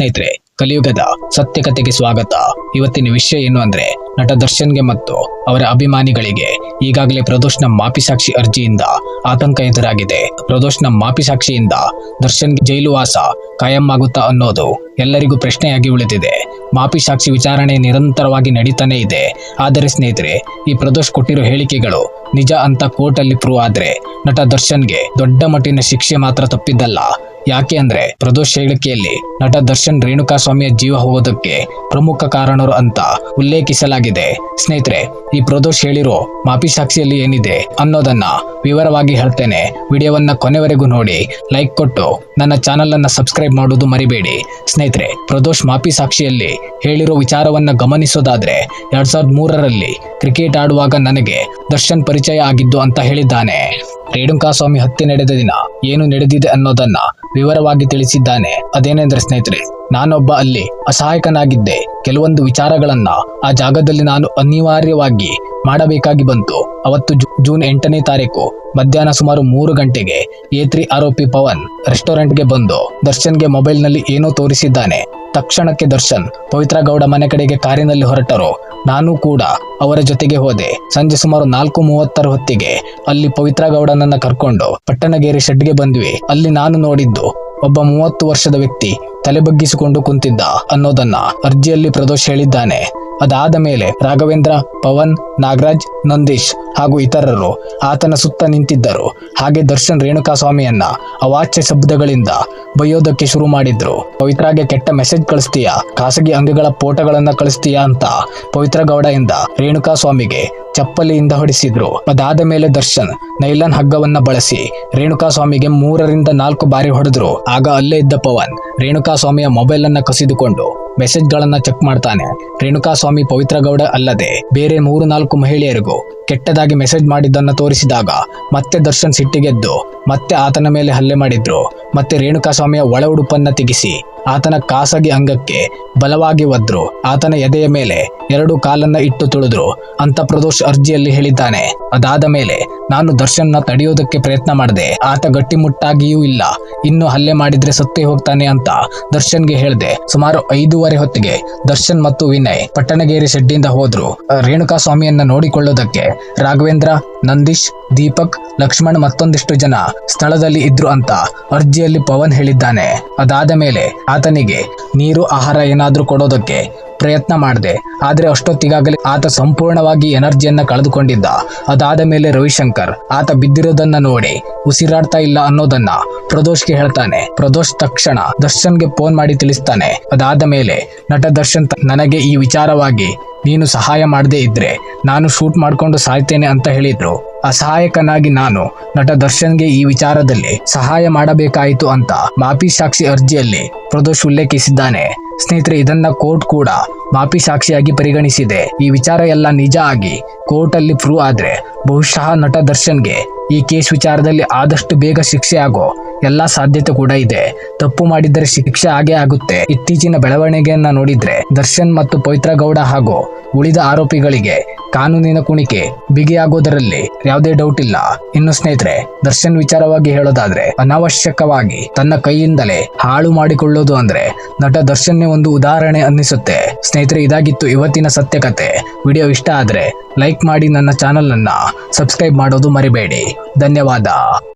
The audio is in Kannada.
ಸ್ನೇಹಿತರೆ, ಕಲಿಯುಗದ ಸತ್ಯಕತೆಗೆ ಸ್ವಾಗತ. ಇವತ್ತಿನ ವಿಷಯ ಏನು ಅಂದ್ರೆ, ನಟ ದರ್ಶನ್ಗೆ ಮತ್ತು ಅವರ ಅಭಿಮಾನಿಗಳಿಗೆ ಈಗಾಗಲೇ ಪ್ರದೋಷ್ನ ಮಾಪಿ ಸಾಕ್ಷಿ ಅರ್ಜಿಯಿಂದ ಆತಂಕ ಎದುರಾಗಿದೆ. ಪ್ರದೋಷ್ನ ಮಾಪಿ ಸಾಕ್ಷಿಯಿಂದ ದರ್ಶನ್ಗೆ ಜೈಲು ವಾಸ ಕಾಯಂ ಆಗುತ್ತಾ ಅನ್ನೋದು ಎಲ್ಲರಿಗೂ ಪ್ರಶ್ನೆಯಾಗಿ ಉಳಿದಿದೆ. ಮಾಪಿ ಸಾಕ್ಷಿ ವಿಚಾರಣೆ ನಿರಂತರವಾಗಿ ನಡೀತಾನೆ ಇದೆ. ಆದರೆ ಸ್ನೇಹಿತರೆ, ಈ ಪ್ರದೋಷ್ ಕೊಟ್ಟಿರೋ ಹೇಳಿಕೆಗಳು ನಿಜ ಅಂತ ಕೋರ್ಟಲ್ಲಿ ಪ್ರೂವ್ ಆದ್ರೆ ನಟ ದರ್ಶನ್ಗೆ ದೊಡ್ಡ ಮಟ್ಟಿನ ಶಿಕ್ಷೆ ಮಾತ್ರ ತಪ್ಪಿದ್ದಲ್ಲ. ಯಾಕೆ ಅಂದ್ರೆ, ಪ್ರದೋಷ್ ಹೇಳಿಕೆಯಲ್ಲಿ ನಟ ದರ್ಶನ್ ರೇಣುಕಾ ಸ್ವಾಮಿಯ ಜೀವ ಹೋಗೋದಕ್ಕೆ ಪ್ರಮುಖ ಕಾರಣರು ಅಂತ ಉಲ್ಲೇಖಿಸಲಾಗಿದೆ. ಸ್ನೇಹಿತರೆ, ಈ ಪ್ರದೋಷ್ ಹೇಳಿರೋ ಮಾಪಿ ಸಾಕ್ಷಿಯಲ್ಲಿ ಏನಿದೆ ಅನ್ನೋದನ್ನ ವಿವರವಾಗಿ ಹೇಳ್ತೇನೆ. ವಿಡಿಯೋವನ್ನ ಕೊನೆವರೆಗೂ ನೋಡಿ, ಲೈಕ್ ಕೊಟ್ಟು ನನ್ನ ಚಾನಲ್ ಅನ್ನ ಸಬ್ಸ್ಕ್ರೈಬ್ ಮಾಡೋದು ಮರಿಬೇಡಿ. ಸ್ನೇಹಿತರೆ, ಪ್ರದೋಷ್ ಮಾಪಿ ಸಾಕ್ಷಿಯಲ್ಲಿ ಹೇಳಿರೋ ವಿಚಾರವನ್ನ ಗಮನಿಸೋದಾದ್ರೆ, 2003ರಲ್ಲಿ ಕ್ರಿಕೆಟ್ ಆಡುವಾಗ ನನಗೆ ದರ್ಶನ್ ಪರಿಚಯ ಆಗಿದ್ದು ಅಂತ ಹೇಳಿದ್ದಾನೆ. ರೇಣುಕಾ ಸ್ವಾಮಿ ಹತ್ಯೆ ನಡೆದ ದಿನ ಏನು ನಡೆದಿದೆ ಅನ್ನೋದನ್ನ ವಿವರವಾಗಿ ತಿಳಿಸಿದ್ದಾನೆ. ಅದೇನೆಂದ್ರೆ ಸ್ನೇಹಿತರೆ, ನಾನೊಬ್ಬ ಅಲ್ಲಿ ಅಸಹಾಯಕನಾಗಿದ್ದೆ. ಕೆಲವೊಂದು ವಿಚಾರಗಳನ್ನ ಆ ಜಾಗದಲ್ಲಿ ನಾನು ಅನಿವಾರ್ಯವಾಗಿ ಮಾಡಬೇಕಾಗಿ ಬಂತು. ಅವತ್ತು ಜೂನ್ 8ನೇ ತಾರೀಕು ಮಧ್ಯಾಹ್ನ ಸುಮಾರು 3 ಗಂಟೆಗೆ A3 ಆರೋಪಿ ಪವನ್ ರೆಸ್ಟೋರೆಂಟ್ಗೆ ಬಂದು ದರ್ಶನ್ಗೆ ಮೊಬೈಲ್ನಲ್ಲಿ ಏನೋ ತೋರಿಸಿದ್ದಾನೆ. ತಕ್ಷಣಕ್ಕೆ ದರ್ಶನ್ ಪವಿತ್ರ ಗೌಡ ಮನೆ ಕಡೆಗೆ ಕಾರಿನಲ್ಲಿ ಹೊರಟರು. ನಾನು ಕೂಡ ಅವರ ಜೊತೆಗೆ ಹೋದೆ. ಸಂಜೆ ಸುಮಾರು 4:30 ಹೊತ್ತಿಗೆ ಅಲ್ಲಿ ಪವಿತ್ರ ಗೌಡನನ್ನ ಕರ್ಕೊಂಡು ಪಟ್ಟಣಗೇರಿ ಶೆಡ್ಗೆ ಬಂದ್ವಿ. ಅಲ್ಲಿ ನಾನು ನೋಡಿದ್ದು ಒಬ್ಬ 30 ವರ್ಷದ ವ್ಯಕ್ತಿ ತಲೆ ಬಗ್ಗಿಸಿಕೊಂಡು ಕುಂತಿದ್ದ ಅನ್ನೋದನ್ನ ಅರ್ಜಿಯಲ್ಲಿ ಪ್ರದೋಷ್ ಹೇಳಿದ್ದಾನೆ. ಅದಾದ ಮೇಲೆ ರಾಘವೇಂದ್ರ, ಪವನ್, ನಾಗರಾಜ್, ನಂದೀಶ್ ಹಾಗೂ ಇತರರು ಆತನ ಸುತ್ತ ನಿಂತಿದ್ದರು. ಹಾಗೆ ದರ್ಶನ್ ರೇಣುಕಾ ಸ್ವಾಮಿಯನ್ನ ಅವಾಚ್ಯ ಶಬ್ದಗಳಿಂದ ಬೈಯೋದಕ್ಕೆ ಶುರು ಮಾಡಿದ್ರು. ಪವಿತ್ರಾಗೆ ಕೆಟ್ಟ ಮೆಸೇಜ್ ಕಳಿಸ್ತೀಯಾ, ಖಾಸಗಿ ಅಂಗಗಳ ಫೋಟೋಗಳನ್ನ ಕಳಿಸ್ತೀಯಾ ಅಂತ ಪವಿತ್ರ ಗೌಡ ಇಂದ ರೇಣುಕಾ ಸ್ವಾಮಿಗೆ ಚಪ್ಪಲಿಯಿಂದ ಹೊಡಿಸಿದ್ರು. ಅದಾದ ಮೇಲೆ ದರ್ಶನ್ ನೈಲಾನ್ ಹಗ್ಗವನ್ನ ಬಳಸಿ ರೇಣುಕಾ ಸ್ವಾಮಿಗೆ 3-4 ಬಾರಿ ಹೊಡೆದ್ರು. ಆಗ ಅಲ್ಲೇ ಇದ್ದ ಪವನ್ ರೇಣುಕಾ ಸ್ವಾಮಿಯ ಮೊಬೈಲ್ ಅನ್ನ ಕಸಿದುಕೊಂಡು ಮೆಸೇಜ್ ಗಳನ್ನ ಚೆಕ್ ಮಾಡ್ತಾನೆ. ರೇಣುಕಾ ಸ್ವಾಮಿ ಪವಿತ್ರ ಗೌಡ ಅಲ್ಲದೆ ಬೇರೆ 3-4 ಮಹಿಳೆಯರಿಗೂ ಕೆಟ್ಟದಾಗಿ ಮೆಸೇಜ್ ಮಾಡಿದ್ದನ್ನ ತೋರಿಸಿದಾಗ ಮತ್ತೆ ದರ್ಶನ್ ಸಿಟ್ಟಿಗೆದ್ದು ಮತ್ತೆ ಆತನ ಮೇಲೆ ಹಲ್ಲೆ ಮಾಡಿದ್ರು. ಮತ್ತೆ ರೇಣುಕಾ ಸ್ವಾಮಿಯ ಒಳ ಉಡುಪನ್ನ ತೆಗೆಸಿ ಆತನ ಖಾಸಗಿ ಅಂಗಕ್ಕೆ ಬಲವಾಗಿ ಒದ್ರು. ಆತನ ಎದೆಯ ಮೇಲೆ 2 ಕಾಲನ್ನ ಇಟ್ಟು ತುಳಿದ್ರು ಅಂತ ಪ್ರದೋಷ್ ಅರ್ಜಿಯಲ್ಲಿ ಹೇಳಿದ್ದಾನೆ. ಅದಾದ ಮೇಲೆ ನಾನು ದರ್ಶನ್ನ ತಡೆಯೋದಕ್ಕೆ ಪ್ರಯತ್ನ ಮಾಡಿದೆ. ಆತ ಗಟ್ಟಿಮುಟ್ಟಾಗಿಯೂ ಇಲ್ಲ, ಇನ್ನು ಹಲ್ಲೆ ಮಾಡಿದ್ರೆ ಸತ್ತೇ ಹೋಗ್ತಾನೆ ಅಂತ ದರ್ಶನ್ಗೆ ಹೇಳಿದೆ. ಸುಮಾರು 5:15 ಹೊತ್ತಿಗೆ ದರ್ಶನ್ ಮತ್ತು ವಿನಯ್ ಪಟ್ಟಣಗೇರಿ ಶೆಡ್ಡಿಂದ ಹೋದ್ರು. ರೇಣುಕಾ ಸ್ವಾಮಿಯನ್ನ ನೋಡಿಕೊಳ್ಳೋದಕ್ಕೆ ರಾಘವೇಂದ್ರ, ನಂದೀಶ್, ದೀಪಕ್, ಲಕ್ಷ್ಮಣ್ ಮತ್ತೊಂದಿಷ್ಟು ಜನ ಸ್ಥಳದಲ್ಲಿ ಇದ್ರು ಅಂತ ಅರ್ಜಿಯಲ್ಲಿ ಪವನ್ ಹೇಳಿದ್ದಾನೆ. ಅದಾದ ಮೇಲೆ ಆತನಿಗೆ ನೀರು, ಆಹಾರ ಏನಾದ್ರೂ ಕೊಡೋದಕ್ಕೆ ಪ್ರಯತ್ನ ಮಾಡಿದೆ. ಆದ್ರೆ ಅಷ್ಟೊತ್ತಿಗಾಗಲೇ ಆತ ಸಂಪೂರ್ಣವಾಗಿ ಎನರ್ಜಿಯನ್ನ ಕಳೆದುಕೊಂಡಿದ್ದ. ಅದಾದ ಮೇಲೆ ರವಿಶಂಕರ್ ಆತ ಬಿದ್ದಿರೋದನ್ನ ನೋಡಿ ಉಸಿರಾಡ್ತಾ ಇಲ್ಲ ಅನ್ನೋದನ್ನ ಪ್ರದೋಷ್ಗೆ ಹೇಳ್ತಾನೆ. ಪ್ರದೋಷ್ ತಕ್ಷಣ ದರ್ಶನ್ಗೆ ಫೋನ್ ಮಾಡಿ ತಿಳಿಸ್ತಾನೆ. ಅದಾದ ಮೇಲೆ ನಟ ದರ್ಶನ್ ನನಗೆ ಈ ವಿಚಾರವಾಗಿ ನೀನು ಸಹಾಯ ಮಾಡದೇ ಇದ್ರೆ ನಾನು ಶೂಟ್ ಮಾಡ್ಕೊಂಡು ಸಾಯ್ತೇನೆ ಅಂತ ಹೇಳಿದ್ರು. ಅಸಹಾಯಕನಾಗಿ ನಾನು ನಟ ದರ್ಶನ್ಗೆ ಈ ವಿಚಾರದಲ್ಲಿ ಸಹಾಯ ಮಾಡಬೇಕಾಯಿತು ಅಂತ ಮಾಪಿ ಸಾಕ್ಷಿ ಅರ್ಜಿಯಲ್ಲಿ ಪ್ರದೋಷ್ ಉಲ್ಲೇಖಿಸಿದ್ದಾನೆ. ಸ್ನೇಹಿತರೆ, ಇದನ್ನ ಕೋರ್ಟ್ ಕೂಡ ಮಾಪಿ ಸಾಕ್ಷಿಯಾಗಿ ಪರಿಗಣಿಸಿದೆ. ಈ ವಿಚಾರ ಎಲ್ಲ ನಿಜ ಆಗಿ ಕೋರ್ಟ್ ಅಲ್ಲಿ ಪ್ರೂವ್ ಆದ್ರೆ ಬಹುಶಃ ನಟ ದರ್ಶನ್ಗೆ ಈ ಕೇಸ್ ವಿಚಾರದಲ್ಲಿ ಆದಷ್ಟು ಬೇಗ ಶಿಕ್ಷೆ ಆಗೋ ಎಲ್ಲಾ ಸಾಧ್ಯತೆ ಕೂಡ ಇದೆ. ತಪ್ಪು ಮಾಡಿದರೆ ಶಿಕ್ಷೆ ಆಗೇ ಆಗುತ್ತೆ. ಇತ್ತೀಚಿನ ಬೆಳವಣಿಗೆಯನ್ನ ನೋಡಿದ್ರೆ ದರ್ಶನ್ ಮತ್ತು ಪವಿತ್ರ ಗೌಡ ಹಾಗೂ ಉಳಿದ ಆರೋಪಿಗಳಿಗೆ ಕಾನೂನಿನ ಕುಣಿಕೆ ಬಿಗಿಯಾಗೋದರಲ್ಲಿ ಯಾವುದೇ ಡೌಟ್ ಇಲ್ಲ. ಇನ್ನು ಸ್ನೇಹಿತರೆ, ದರ್ಶನ್ ವಿಚಾರವಾಗಿ ಹೇಳೋದಾದ್ರೆ, ಅನಾವಶ್ಯಕವಾಗಿ ತನ್ನ ಕೈಯಿಂದಲೇ ಹಾಳು ಮಾಡಿಕೊಳ್ಳೋದು ಅಂದ್ರೆ ನಟ ದರ್ಶನ್ನೇ ಒಂದು ಉದಾಹರಣೆ ಅನ್ನಿಸುತ್ತೆ. ಸ್ನೇಹಿತರೆ, ಇದಾಗಿತ್ತು ಇವತ್ತಿನ ಸತ್ಯಕತೆ. ವಿಡಿಯೋ ಇಷ್ಟ ಆದ್ರೆ ಲೈಕ್ ಮಾಡಿ, ನನ್ನ ಚಾನಲ್ ಅನ್ನ ಸಬ್ಸ್ಕ್ರೈಬ್ ಮಾಡೋದು ಮರಿಬೇಡಿ. ಧನ್ಯವಾದ.